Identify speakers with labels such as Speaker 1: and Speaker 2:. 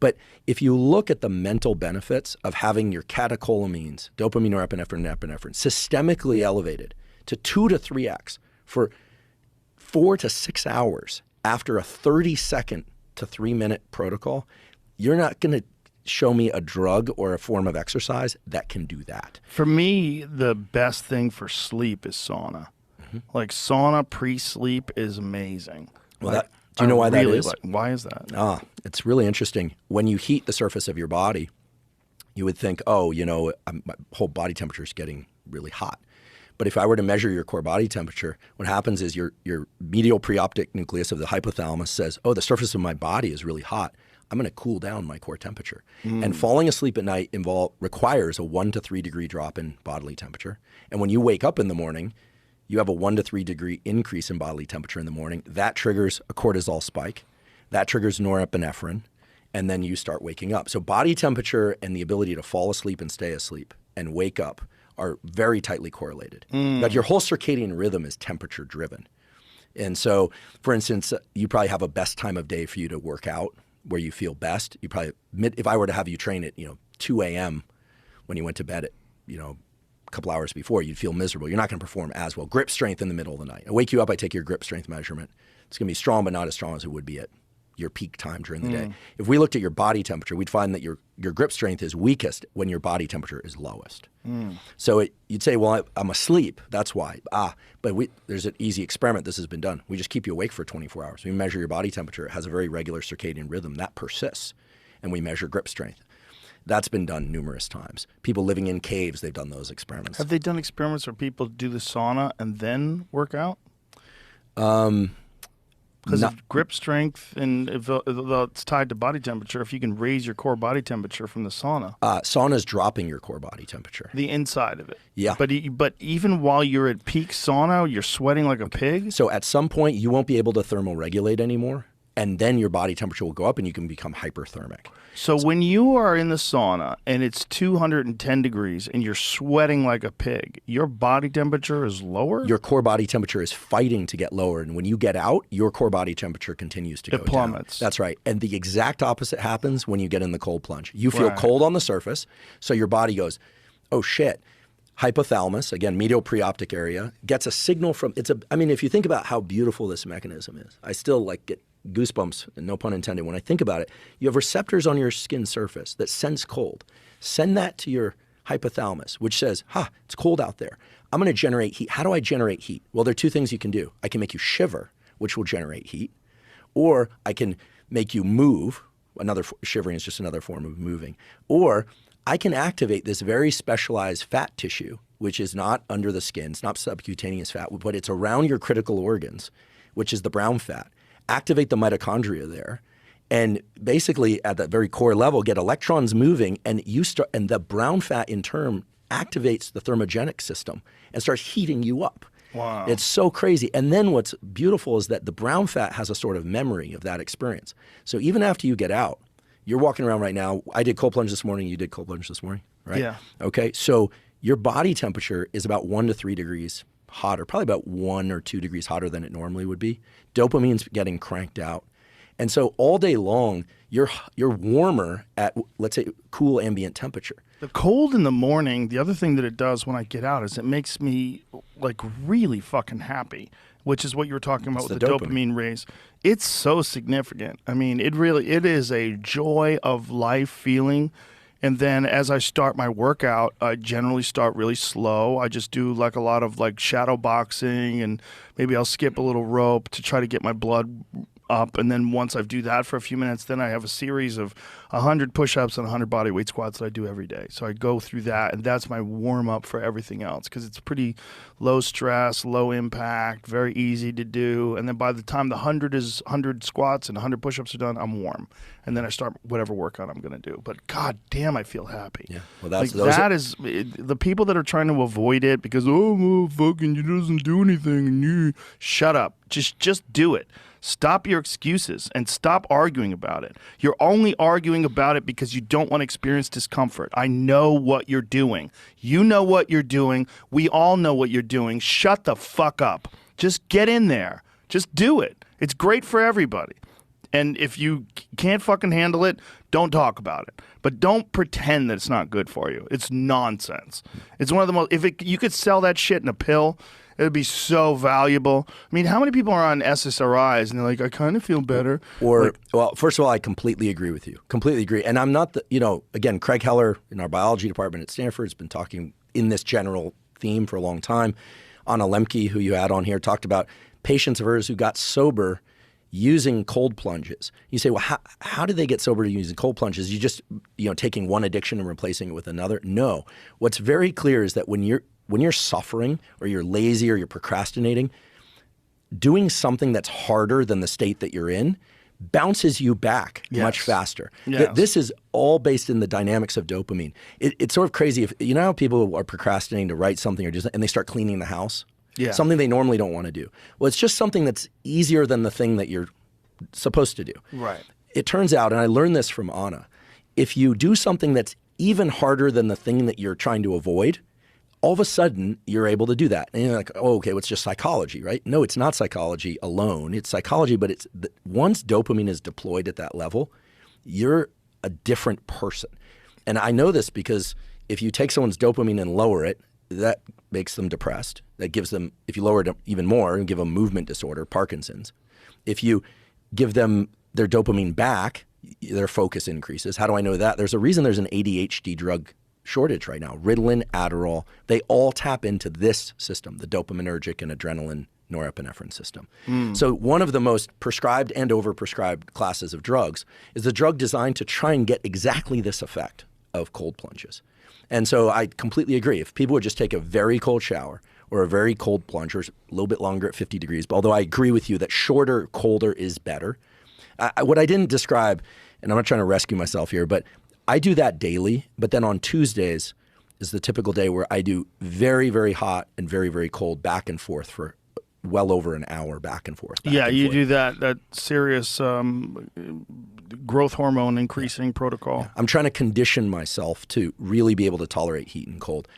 Speaker 1: But if you look at the mental benefits of having your catecholamines, dopamine, norepinephrine, and epinephrine, systemically elevated to 2 to 3x for 4 to 6 hours after a 30-second to 3-minute protocol, you're not going to show me a drug or a form of exercise that can do that.
Speaker 2: For me, the best thing for sleep is sauna. Like sauna pre-sleep is amazing.
Speaker 1: Well, that, do you know why that is?
Speaker 2: Why is that?
Speaker 1: It's really interesting. When you heat the surface of your body, you would think, oh, you know, my whole body temperature is getting really hot. But if I were to measure your core body temperature, what happens is your medial preoptic nucleus of the hypothalamus says, oh, the surface of my body is really hot. I'm going to cool down my core temperature. And falling asleep at night requires a 1 to 3 degree drop in bodily temperature. And when you wake up in the morning, you have a 1 to 3 degree increase in bodily temperature in the morning. That triggers a cortisol spike. That triggers norepinephrine. And then you start waking up. So body temperature and the ability to fall asleep and stay asleep and wake up are very tightly correlated. But your whole circadian rhythm is temperature driven. And so, for instance, you probably have a best time of day for you to work out where you feel best. You probably, if I were to have you train at 2 a.m. when you went to bed at a couple hours before, you'd feel miserable. You're not going to perform as well. Grip strength in the middle of the night. I wake you up, I take your grip strength measurement. It's going to be strong, but not as strong as it would be at your peak time during the day. If we looked at your body temperature, we'd find that your grip strength is weakest when your body temperature is lowest. So you'd say, well, I'm asleep. That's why. But there's an easy experiment. This has been done. We just keep you awake for 24 hours. We measure your body temperature. It has a very regular circadian rhythm. That persists. And we measure grip strength. That's been done numerous times. People living in caves, they've done those experiments.
Speaker 2: Have they done experiments where people do the sauna and then work out? Because of grip strength, and if it's tied to body temperature, if you can raise your core body temperature from the sauna.
Speaker 1: Sauna's dropping your core body temperature.
Speaker 2: The inside of it.
Speaker 1: Yeah.
Speaker 2: But even while you're at peak sauna, you're sweating like a pig?
Speaker 1: So at some point, you won't be able to thermoregulate anymore, and then your body temperature will go up and you can become hyperthermic.
Speaker 2: So when you are in the sauna and it's 210 degrees and you're sweating like a pig, your body temperature is lower?
Speaker 1: Your core body temperature is fighting to get lower. And when you get out, your core body temperature continues to go down.
Speaker 2: It plummets.
Speaker 1: That's right. And the exact opposite happens when you get in the cold plunge. You feel cold on the surface, so your body goes, oh shit. Hypothalamus, again, medial preoptic area, gets a signal from, if you think about how beautiful this mechanism is, I still get goosebumps, no pun intended, when I think about it. You have receptors on your skin surface that sense cold. Send that to your hypothalamus, which says, it's cold out there. I'm going to generate heat. How do I generate heat? Well, there are two things you can do. I can make you shiver, which will generate heat, or I can make you move. Shivering is just another form of moving. Or I can activate this very specialized fat tissue, which is not under the skin. It's not subcutaneous fat, but it's around your critical organs, which is the brown fat. Activate the mitochondria there, and basically at that very core level, get electrons moving, and the brown fat in turn activates the thermogenic system and starts heating you up.
Speaker 2: Wow.
Speaker 1: It's so crazy. And then what's beautiful is that the brown fat has a sort of memory of that experience. So even after you get out, you're walking around right now. I did cold plunge this morning. You did cold plunge this morning, right?
Speaker 2: Yeah.
Speaker 1: Okay. So your body temperature is about 1 to 3 degrees hotter, probably about 1 or 2 degrees hotter than it normally would be. Dopamine's getting cranked out. And so all day long, you're warmer at, let's say, cool ambient temperature.
Speaker 2: The cold in the morning, the other thing that it does when I get out is it makes me really fucking happy, which is what you were talking about with the dopamine raise. It's so significant. I mean, it is a joy of life feeling. And then as I start my workout, I generally start really slow. I just do a lot of shadow boxing, and maybe I'll skip a little rope to try to get my blood up. And then once I do that for a few minutes, then I have a series of 100 push-ups and 100 body weight squats that I do every day. So I go through that, and that's my warm-up for everything else, because it's pretty low stress, low impact, very easy to do. And then by the time the 100 squats and 100 push-ups are done, I'm warm. And then I start whatever workout I'm going to do. But god damn, I feel happy.
Speaker 1: Yeah, well, that's
Speaker 2: the people that are trying to avoid it because fucking it doesn't do anything. Shut up. Just do it. Stop your excuses and stop arguing about it. You're only arguing about it because you don't want to experience discomfort. I know what you're doing. You know what you're doing. We all know what you're doing. Shut the fuck up. Just get in there. Just do it. It's great for everybody. And if you can't fucking handle it, don't talk about it. But don't pretend that it's not good for you. It's nonsense. It's one of the most, you could sell that shit in a pill, it would be so valuable. I mean, how many people are on SSRIs and they're like, I kind of feel better?
Speaker 1: Or, well, first of all, I completely agree with you. Completely agree. And I'm not again, Craig Heller in our biology department at Stanford has been talking in this general theme for a long time. Anna Lemke, who you had on here, talked about patients of hers who got sober using cold plunges. You say, well, how did they get sober using cold plunges? You just, taking one addiction and replacing it with another? No. What's very clear is that when you're suffering or you're lazy or you're procrastinating, doing something that's harder than the state that you're in bounces you back much faster.
Speaker 2: Yes.
Speaker 1: This is all based in the dynamics of dopamine. It's sort of crazy. If you know how people are procrastinating to write something and they start cleaning the house?
Speaker 2: Yeah.
Speaker 1: Something they normally don't want to do. Well, it's just something that's easier than the thing that you're supposed to do.
Speaker 2: Right.
Speaker 1: It turns out, and I learned this from Anna, if you do something that's even harder than the thing that you're trying to avoid, all of a sudden you're able to do that. And you're like, oh, okay, well, it's just psychology, right? No, it's not psychology alone. It's psychology, but once dopamine is deployed at that level, you're a different person. And I know this because if you take someone's dopamine and lower it, that makes them depressed. That gives them, if you lower it even more and give them movement disorder, Parkinson's. If you give them their dopamine back, their focus increases. How do I know that? There's a reason there's an ADHD drug shortage right now. Ritalin, Adderall, they all tap into this system, the dopaminergic and adrenaline norepinephrine system. So one of the most prescribed and overprescribed classes of drugs is the drug designed to try and get exactly this effect of cold plunges. And so I completely agree. If people would just take a very cold shower or a very cold plunge, or a little bit longer at 50 degrees, but although I agree with you that shorter, colder is better. What I didn't describe, and I'm not trying to rescue myself here, but I do that daily. But then on Tuesdays is the typical day where I do very, very hot and very, very cold back and forth for well over an hour back and forth.
Speaker 2: You do that serious growth hormone increasing protocol.
Speaker 1: I'm trying to condition myself to really be able to tolerate heat and cold.